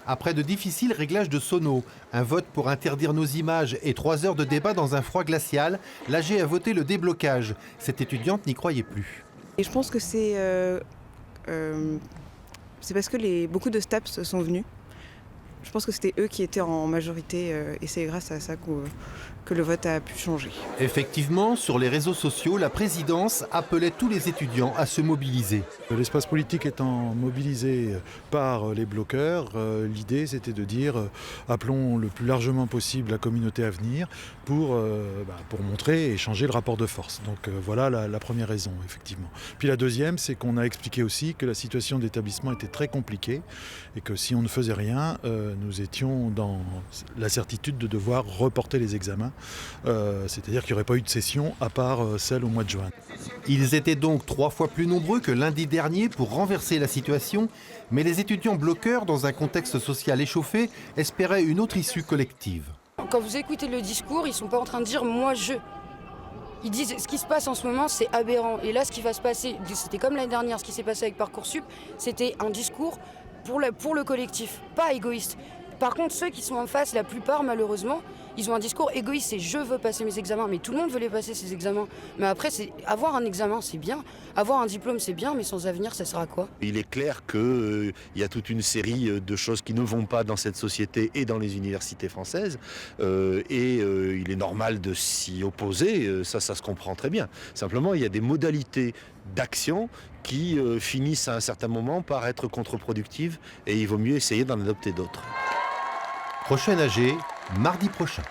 Après de difficiles réglages de sonos, un vote pour interdire nos images et 3 heures de débat dans un froid glacial, l'AG a voté le déblocage. Cette étudiante n'y croyait plus. Et je pense que c'est parce que beaucoup de STAPS sont venus. Je pense que c'était eux qui étaient en majorité et c'est grâce à ça que le vote a pu changer. Effectivement, sur les réseaux sociaux, la présidence appelait tous les étudiants à se mobiliser. L'espace politique étant mobilisé par les bloqueurs, l'idée c'était de dire appelons le plus largement possible la communauté à venir pour montrer et changer le rapport de force. Donc voilà la première raison, effectivement. Puis la deuxième, c'est qu'on a expliqué aussi que la situation d'établissement était très compliquée et que si on ne faisait rien, nous étions dans la certitude de devoir reporter les examens. C'est-à-dire qu'il n'y aurait pas eu de session à part celle au mois de juin. Ils étaient donc 3 fois plus nombreux que lundi dernier pour renverser la situation, mais les étudiants bloqueurs, dans un contexte social échauffé, espéraient une autre issue collective. Quand vous écoutez le discours, ils ne sont pas en train de dire « moi, je ». Ils disent ce qui se passe en ce moment, c'est aberrant. Et là, ce qui va se passer, c'était comme l'année dernière, ce qui s'est passé avec Parcoursup, c'était un discours pour le collectif, pas égoïste. Par contre, ceux qui sont en face, la plupart, malheureusement, ils ont un discours égoïste, c'est je veux passer mes examens, mais tout le monde veut les passer ces examens. Mais après, avoir un examen, c'est bien, avoir un diplôme, c'est bien, mais sans avenir, ça sert à quoi? Il est clair qu'il y a toute une série de choses qui ne vont pas dans cette société et dans les universités françaises, il est normal de s'y opposer, ça se comprend très bien. Simplement, il y a des modalités d'action qui finissent à un certain moment par être contre-productives et il vaut mieux essayer d'en adopter d'autres. Prochaine AG, mardi prochain.